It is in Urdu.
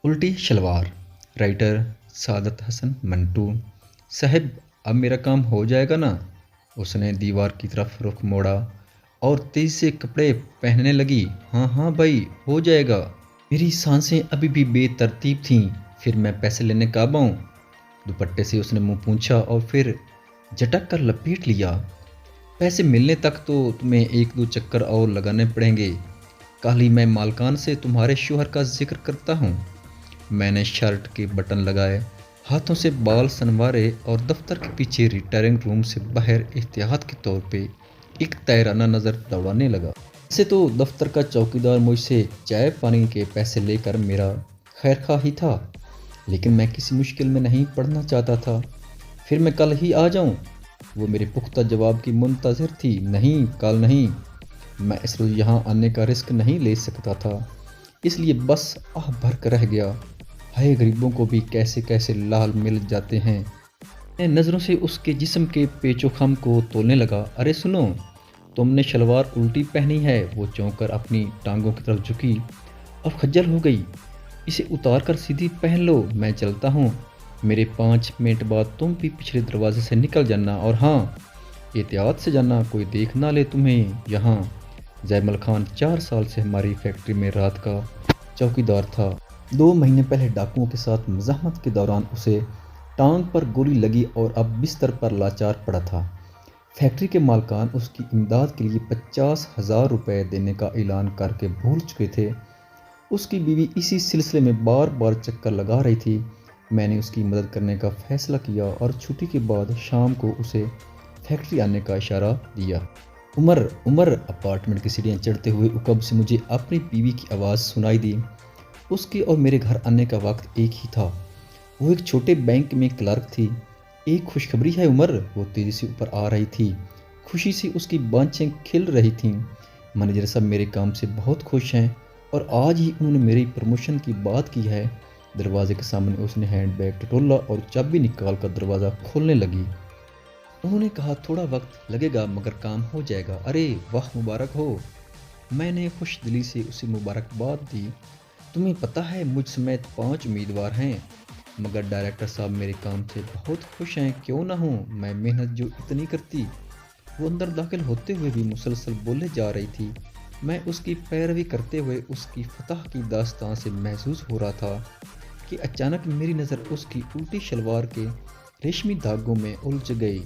الٹی شلوار، رائٹر سعادت حسن منٹو۔ صاحب اب میرا کام ہو جائے گا نا؟ اس نے دیوار کی طرف رخ موڑا اور تیزی سے کپڑے پہننے لگی۔ ہاں ہاں بھائی ہو جائے گا۔ میری سانسیں ابھی بھی بے ترتیب تھیں۔ پھر میں پیسے لینے کب آؤں؟ دوپٹے سے اس نے منہ پونچھا اور پھر جھٹک کر لپیٹ لیا۔ پیسے ملنے تک تو تمہیں ایک دو چکر اور لگانے پڑیں گے۔ کل ہی میں مالکان سے تمہارے شوہر کا ذکر کرتا ہوں۔ میں نے شرٹ کے بٹن لگائے، ہاتھوں سے بال سنوارے اور دفتر کے پیچھے ریٹائرنگ روم سے باہر احتیاط کے طور پہ ایک تیرانہ نظر دوڑانے لگا۔ ویسے تو دفتر کا چوکیدار مجھ سے چائے پانی کے پیسے لے کر میرا خیر خواہ ہی تھا، لیکن میں کسی مشکل میں نہیں پڑنا چاہتا تھا۔ پھر میں کل ہی آ جاؤں؟ وہ میرے پختہ جواب کی منتظر تھی۔ نہیں، کل نہیں۔ میں اس روز یہاں آنے کا رسک نہیں لے سکتا تھا، اس لیے بس آہ بھر کر رہ گیا۔ ہائے غریبوں کو بھی کیسے کیسے لال مل جاتے ہیں۔ میں نظروں سے اس کے جسم کے پیچ و خم کو تولنے لگا۔ ارے سنو، تم نے شلوار الٹی پہنی ہے۔ وہ چونک کر اپنی ٹانگوں کی طرف جھکی اور خجل ہو گئی۔ اسے اتار کر سیدھی پہن لو، میں چلتا ہوں۔ میرے 5 منٹ بعد تم بھی پچھلے دروازے سے نکل جانا، اور ہاں احتیاط سے جانا، کوئی دیکھ نہ لے تمہیں یہاں۔ زیمل خان 4 سال سے ہماری فیکٹری میں رات کا چوکیدار تھا۔ 2 مہینے پہلے ڈاکوؤں کے ساتھ مزاحمت کے دوران اسے ٹانگ پر گولی لگی اور اب بستر پر لاچار پڑا تھا۔ فیکٹری کے مالکان اس کی امداد کے لیے 50,000 روپے دینے کا اعلان کر کے بھول چکے تھے۔ اس کی بیوی اسی سلسلے میں بار بار چکر لگا رہی تھی۔ میں نے اس کی مدد کرنے کا فیصلہ کیا اور چھٹی کے بعد شام کو اسے فیکٹری آنے کا اشارہ دیا۔ عمر عمر اپارٹمنٹ کی سیڑھیاں چڑھتے ہوئے عقب سے مجھے اپنی بیوی کی آواز سنائی دی۔ اس کے اور میرے گھر آنے کا وقت ایک ہی تھا۔ وہ ایک چھوٹے بینک میں کلرک تھی۔ ایک خوشخبری ہے عمر، وہ تیزی سے اوپر آ رہی تھی۔ خوشی سے اس کی بانچیں کھل رہی تھیں۔ مینیجر صاحب میرے کام سے بہت خوش ہیں اور آج ہی انہوں نے میری پروموشن کی بات کی ہے۔ دروازے کے سامنے اس نے ہینڈ بیگ ٹٹولا اور چابی نکال کر دروازہ کھولنے لگی۔ انہوں نے کہا تھوڑا وقت لگے گا مگر کام ہو جائے گا۔ ارے واہ مبارک ہو۔ میں نے خوش دلی سے اسے مبارکباد دی۔ تمہیں پتہ ہے مجھ سمیت 5 امیدوار ہیں، مگر ڈائریکٹر صاحب میرے کام سے بہت خوش ہیں۔ کیوں نہ ہوں، میں محنت جو اتنی کرتی۔ وہ اندر داخل ہوتے ہوئے بھی مسلسل بولے جا رہی تھی۔ میں اس کی پیروی کرتے ہوئے اس کی فتح کی داستان سے محظوظ ہو رہا تھا کہ اچانک میری نظر اس کی الٹی شلوار کے ریشمی دھاگوں میں الجھ گئی۔